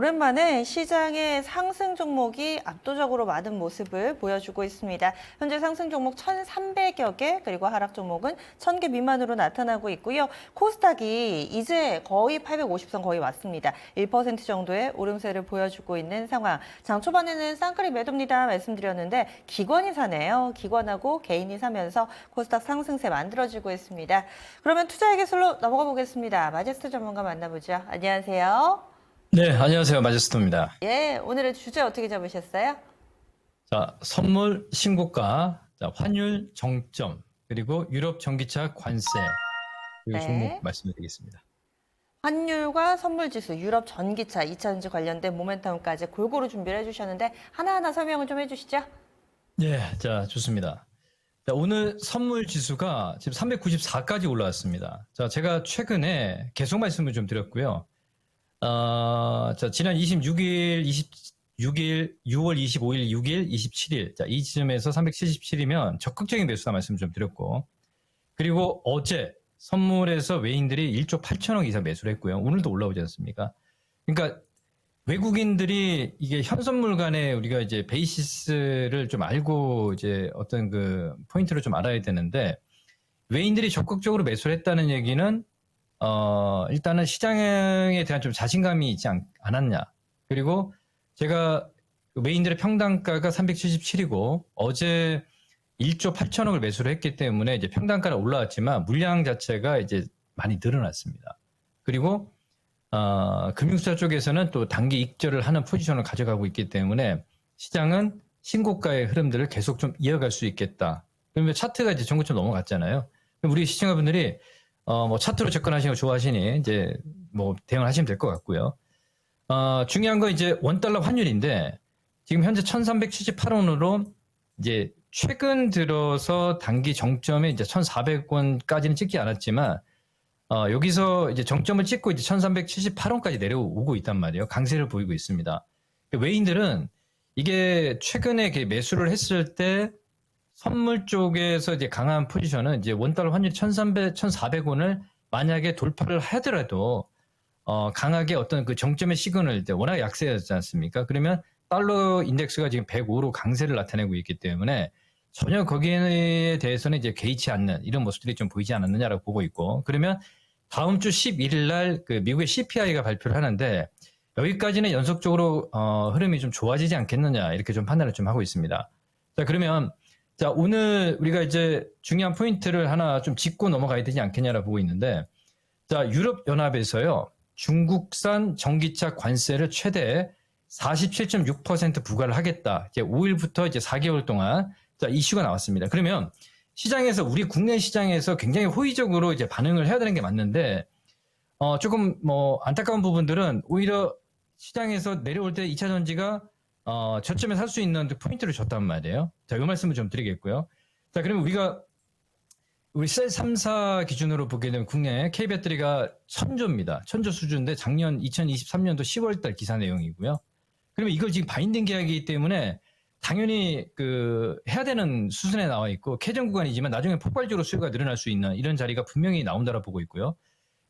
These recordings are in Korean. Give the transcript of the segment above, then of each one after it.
오랜만에 시장의 상승 종목이 압도적으로 많은 모습을 보여주고 있습니다. 현재 상승 종목 1,300여 개, 그리고 하락 종목은 1,000개 미만으로 나타나고 있고요. 코스닥이 이제 거의 850선 거의 왔습니다. 1% 정도의 오름세를 보여주고 있는 상황. 장 초반에는 쌍끌이 매도입니다 말씀드렸는데 기관이 사네요. 기관하고 개인이 사면서 코스닥 상승세 만들어지고 있습니다. 그러면 투자의 기술로 넘어가 보겠습니다. 마제스트 전문가 만나보죠. 안녕하세요. 네, 안녕하세요. 마제스토입니다. 예, 오늘의 주제 어떻게 잡으셨어요? 자, 선물 신고가, 자, 환율 정점, 그리고 유럽 전기차 관세, 이 종목 말씀드리겠습니다. 환율과 선물지수, 유럽 전기차, 2차전지 관련된 모멘텀까지 골고루 준비를 해주셨는데 하나하나 설명을 좀 해주시죠. 네, 자, 좋습니다. 자, 오늘 선물 지수가 지금 394까지 올라왔습니다. 자, 제가 최근에 계속 말씀을 좀 드렸고요. 자, 지난 26일, 26일, 6월 25일, 6일, 27일. 자, 이 지점에서 377이면 적극적인 매수다 말씀 좀 드렸고. 그리고 어제 선물에서 외인들이 1조 8천억 이상 매수를 했고요. 오늘도 올라오지 않습니까? 그러니까 외국인들이 이게 현선물 간에 우리가 이제 베이시스를 좀 알고 이제 어떤 그 포인트를 좀 알아야 되는데 외인들이 적극적으로 매수를 했다는 얘기는 일단은 시장에 대한 좀 자신감이 있지 않았냐. 그리고 제가 외인들의 평단가가 377이고 어제 1조 8천억을 매수를 했기 때문에 이제 평단가는 올라왔지만 물량 자체가 이제 많이 늘어났습니다. 그리고 금융투자 쪽에서는 또 단기 익절을 하는 포지션을 가져가고 있기 때문에 시장은 신고가의 흐름들을 계속 좀 이어갈 수 있겠다. 그러면 차트가 이제 전고점 넘어갔잖아요. 우리 시청자분들이 뭐 차트로 접근하시는 거 좋아하시니 이제 뭐 대응을 하시면 될 것 같고요. 중요한 건 이제 원달러 환율인데 지금 현재 1378원으로 이제 최근 들어서 단기 정점에 이제 1400원까지는 찍지 않았지만 여기서 이제 정점을 찍고 이제 1378원까지 내려오고 있단 말이에요. 강세를 보이고 있습니다. 외인들은 이게 최근에 매수를 했을 때 선물 쪽에서 이제 강한 포지션은 이제 원달러 환율 1,400원을 만약에 돌파를 하더라도 강하게 어떤 그 정점의 시그널 때 워낙 약세였지 않습니까? 그러면 달러 인덱스가 지금 105로 강세를 나타내고 있기 때문에 전혀 거기에 대해서는 이제 개의치 않는 이런 모습들이 좀 보이지 않았느냐라고 보고 있고 그러면 다음 주 11일 날 그 미국의 CPI가 발표를 하는데 여기까지는 연속적으로 흐름이 좀 좋아지지 않겠느냐 이렇게 좀 판단을 좀 하고 있습니다. 자, 그러면 자, 오늘 우리가 이제 중요한 포인트를 하나 좀 짚고 넘어가야 되지 않겠냐라고 보고 있는데 자, 유럽연합에서요. 중국산 전기차 관세를 최대 47.6% 부과를 하겠다. 이제 5일부터 이제 4개월 동안 자, 이슈가 나왔습니다. 그러면 시장에서 우리 국내 시장에서 굉장히 호의적으로 이제 반응을 해야 되는 게 맞는데 조금 뭐 안타까운 부분들은 오히려 시장에서 내려올 때 2차 전지가 저점에 살 수 있는 포인트를 줬단 말이에요. 자, 이 말씀을 좀 드리겠고요. 자, 그러면 우리 셀 3사 기준으로 보게 되면 국내 K배터리가 1000조입니다. 1000조 수준인데 작년 2023년도 10월달 기사 내용이고요. 그러면 이걸 지금 바인딩 계약이기 때문에 당연히 해야 되는 수준에 나와 있고 캐전 구간이지만 나중에 폭발적으로 수요가 늘어날 수 있는 이런 자리가 분명히 나온다고 보고 있고요.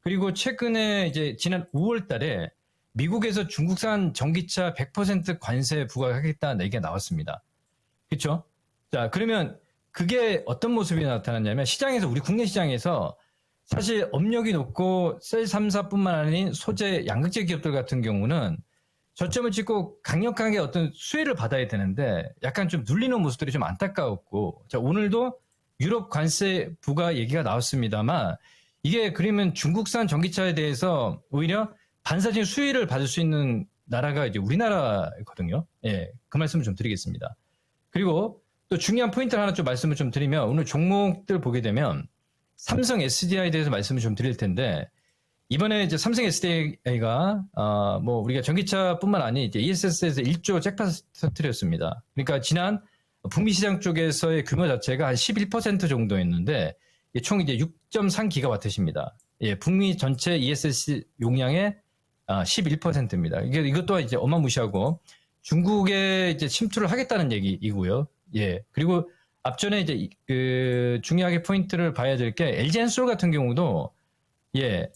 그리고 최근에 이제 지난 5월 달에 미국에서 중국산 전기차 100% 관세 부과하겠다는 얘기가 나왔습니다. 그렇죠? 자, 그러면 그게 어떤 모습이 나타났냐면 시장에서 우리 국내 시장에서 사실 업력이 높고 셀 3사뿐만 아닌 소재 양극재 기업들 같은 경우는 저점을 찍고 강력하게 어떤 수혜를 받아야 되는데 약간 좀 눌리는 모습들이 좀 안타까웠고 자, 오늘도 유럽 관세 부과 얘기가 나왔습니다만 이게 그러면 중국산 전기차에 대해서 오히려 반사적인 수혜를 받을 수 있는 나라가 이제 우리나라거든요. 예, 그 말씀을 좀 드리겠습니다. 그리고 또 중요한 포인트를 하나 좀 말씀을 좀 드리면 오늘 종목들 보게 되면 삼성 SDI에 대해서 말씀을 좀 드릴 텐데 이번에 이제 삼성 SDI가 뭐 우리가 전기차뿐만 아닌 이제 ESS에서 1조 잭팟 터뜨렸습니다. 그러니까 지난 북미 시장 쪽에서의 규모 자체가 한 11% 정도였는데 총 이제 6.3기가와트입니다. 예, 북미 전체 ESS 용량의 11%입니다. 이것 또한 이제 어마무시하고 중국에 이제 침투를 하겠다는 얘기이고요. 예, 그리고 앞전에 이제 중요하게 포인트를 봐야 될 게 LG 엔솔 같은 경우도 예,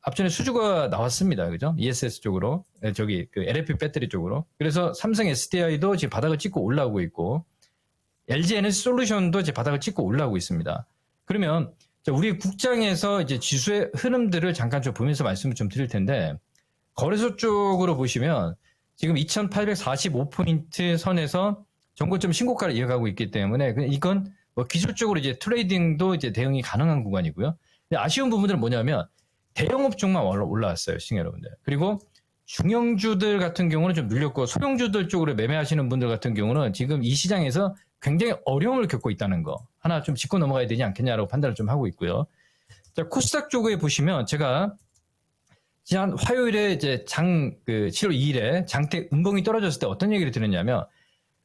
앞전에 수주가 나왔습니다. 그죠? ESS 쪽으로. 저기 그 LFP 배터리 쪽으로. 그래서 삼성 SDI도 지금 바닥을 찍고 올라오고 있고 LG 에너지 솔루션도 이제 바닥을 찍고 올라오고 있습니다. 그러면 우리 국장에서 이제 지수의 흐름들을 잠깐 좀 보면서 말씀을 좀 드릴 텐데 거래소 쪽으로 보시면 지금 2,845포인트 선에서 전고점 신고가를 이어가고 있기 때문에 이건 뭐 기술적으로 이제 트레이딩도 이제 대응이 가능한 구간이고요. 근데 아쉬운 부분들은 뭐냐면 대형업종만 올라왔어요, 시청 여러분들. 그리고 중형주들 같은 경우는 좀 눌렸고 소형주들 쪽으로 매매하시는 분들 같은 경우는 지금 이 시장에서 굉장히 어려움을 겪고 있다는 거 하나 좀 짚고 넘어가야 되지 않겠냐라고 판단을 좀 하고 있고요. 자, 코스닥 쪽에 보시면 제가 지난 화요일에 이제 7월 2일에 장대 음봉이 떨어졌을 때 어떤 얘기를 드렸냐면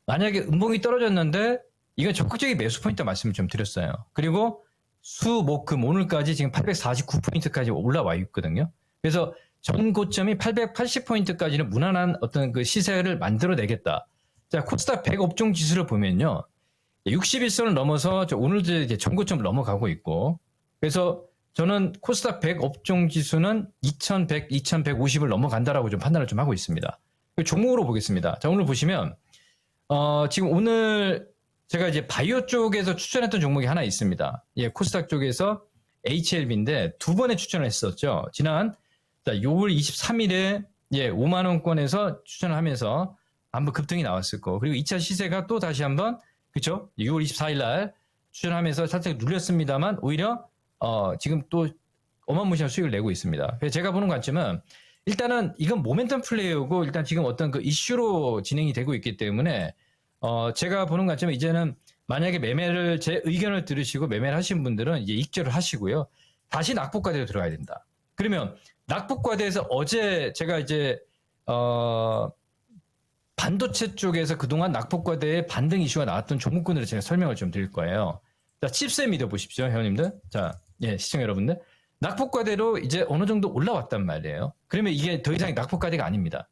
만약에 음봉이 떨어졌는데 이건 적극적인 매수 포인트 말씀을 좀 드렸어요. 그리고 수, 목, 금 오늘까지 지금 849포인트까지 올라와 있거든요. 그래서 전 고점이 880포인트까지는 무난한 어떤 그 시세를 만들어내겠다. 자, 코스닥 100업종 지수를 보면요. 61선을 넘어서 오늘도 이제 전고점을 넘어가고 있고 그래서 저는 코스닥 100업종 지수는 2100, 2150을 넘어간다라고 좀 판단을 좀 하고 있습니다. 종목으로 보겠습니다. 자, 오늘 보시면 지금 오늘 제가 이제 바이오 쪽에서 추천했던 종목이 하나 있습니다. 예, 코스닥 쪽에서 HLB인데 두 번에 추천을 했었죠. 지난 6월 23일에 예, 5만 원권에서 추천을 하면서 한번 급등이 나왔을 거. 그리고 2차 시세가 또 다시 한번 그렇죠? 6월 24일 날 추천하면서 살짝 눌렸습니다만 오히려 지금 또 어마무시한 수익을 내고 있습니다. 그래서 제가 보는 관점은 일단은 이건 모멘텀 플레이어고 일단 지금 어떤 그 이슈로 진행이 되고 있기 때문에 제가 보는 관점은 이제는 만약에 매매를 제 의견을 들으시고 매매를 하신 분들은 이제 익절을 하시고요. 다시 낙폭과대로 들어가야 된다. 그러면 낙폭과대에서 어제 제가 이제 반도체 쪽에서 그동안 낙폭과대의 반등 이슈가 나왔던 종목군들을 제가 설명을 좀 드릴 거예요. 자, 칩셋 믿어보십시오, 회원님들. 자, 예, 시청 여러분들. 낙폭과대로 이제 어느 정도 올라왔단 말이에요. 그러면 이게 더 이상 낙폭과대가 아닙니다.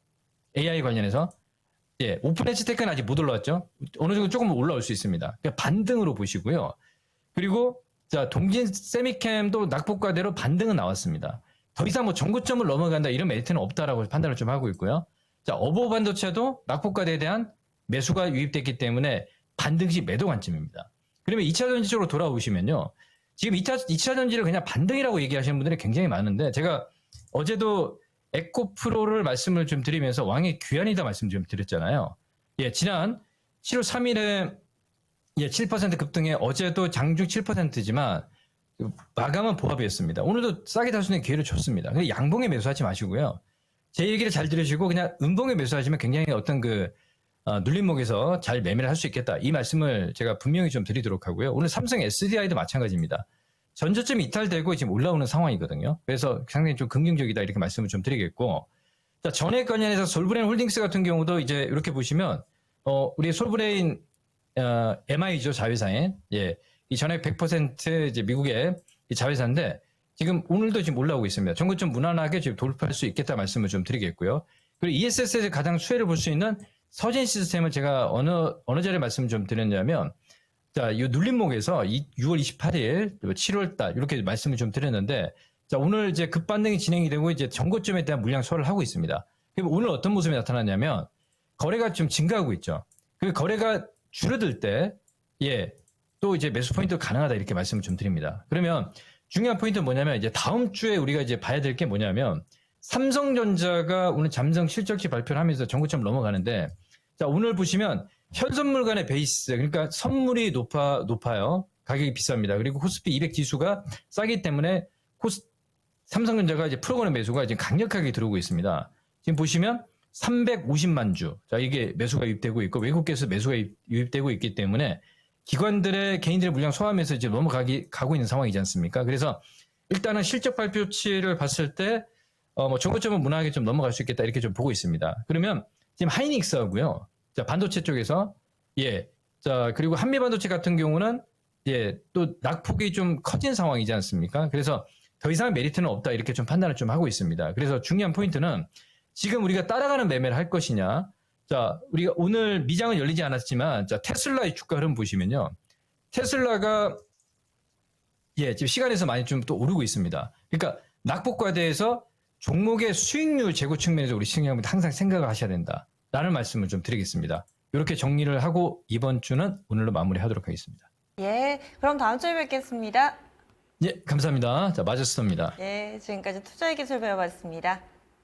AI 관련해서. 예, 오픈 엣지 테크는 아직 못 올라왔죠. 어느 정도 조금 올라올 수 있습니다. 그러니까 반등으로 보시고요. 그리고 자, 동진 세미캠도 낙폭과대로 반등은 나왔습니다. 더 이상 뭐 전고점을 넘어간다 이런 메리트는 없다라고 판단을 좀 하고 있고요. 자, 어버 반도체도 낙폭과대에 대한 매수가 유입됐기 때문에 반등 시 매도 관점입니다. 그러면 2차 전지 쪽으로 돌아오시면요. 지금 2차 전지를 그냥 반등이라고 얘기하시는 분들이 굉장히 많은데 제가 어제도 에코프로를 말씀을 좀 드리면서 왕의 귀환이다 말씀 좀 드렸잖아요. 예, 지난 7월 3일에 예, 7% 급등에 어제도 장중 7%지만 마감은 보합이었습니다. 오늘도 싸게 살 수 있는 기회를 줬습니다. 근데 양봉에 매수하지 마시고요. 제 얘기를 잘 들으시고 그냥 음봉에 매수하시면 굉장히 어떤 그 눌림목에서 잘 매매를 할 수 있겠다. 이 말씀을 제가 분명히 좀 드리도록 하고요. 오늘 삼성 SDI도 마찬가지입니다. 전저점이 이탈되고 지금 올라오는 상황이거든요. 그래서 상당히 좀 긍정적이다 이렇게 말씀을 좀 드리겠고, 자, 전액 관련해서 솔브레인 홀딩스 같은 경우도 이제 이렇게 보시면 우리 솔브레인 MI죠, 자회사인. 예, 이 전액 100% 이제 미국의 이 자회사인데 지금 오늘도 지금 올라오고 있습니다. 전고점 무난하게 지금 돌파할 수 있겠다 말씀을 좀 드리겠고요. 그리고 ESS에서 가장 수혜를 볼 수 있는 서진 시스템을 제가 어느 자리에 말씀 좀 드렸냐면, 자, 이 눌림목에서 6월 28일, 7월 달 이렇게 말씀을 좀 드렸는데, 자, 오늘 이제 급반등이 진행이 되고 이제 전고점에 대한 물량 소화를 하고 있습니다. 그리고 오늘 어떤 모습이 나타났냐면 거래가 좀 증가하고 있죠. 그 거래가 줄어들 때, 예, 또 이제 매수 포인트 가능하다 이렇게 말씀을 좀 드립니다. 그러면 중요한 포인트는 뭐냐면 이제 다음 주에 우리가 이제 봐야 될 게 뭐냐면 삼성전자가 오늘 잠정 실적치 발표를 하면서 전고점을 넘어가는데, 자, 오늘 보시면 현선물 간의 베이스, 그러니까 선물이 높아요. 가격이 비쌉니다. 그리고 코스피 200 지수가 싸기 때문에 삼성전자가 이제 풀어가는 매수가 지금 강력하게 들어오고 있습니다. 지금 보시면 350만 주. 자, 이게 매수가 유입되고 있고 외국계에서 매수가 유입되고 있기 때문에 기관들의 개인들의 물량 소화하면서 이제 가고 있는 상황이지 않습니까? 그래서 일단은 실적 발표치를 봤을 때 뭐 전고점은 무난하게 좀 넘어갈 수 있겠다 이렇게 좀 보고 있습니다. 그러면 지금 하이닉스하고요. 자, 반도체 쪽에서 예. 자, 그리고 한미 반도체 같은 경우는 예, 또 낙폭이 좀 커진 상황이지 않습니까? 그래서 더 이상 메리트는 없다 이렇게 좀 판단을 좀 하고 있습니다. 그래서 중요한 포인트는 지금 우리가 따라가는 매매를 할 것이냐. 자, 우리가 오늘 미장은 열리지 않았지만 자, 테슬라의 주가 흐름 보시면요. 테슬라가 예, 지금 시간에서 많이 좀 또 오르고 있습니다. 그러니까 낙폭과에 대해서 종목의 수익률 제고 측면에서 우리 시청자분들 항상 생각을 하셔야 된다라는 말씀을 좀 드리겠습니다. 이렇게 정리를 하고 이번 주는 오늘로 마무리하도록 하겠습니다. 예, 그럼 다음 주에 뵙겠습니다. 예, 감사합니다. 자, 마저스터입니다. 예, 지금까지 투자의 기술 배워봤습니다.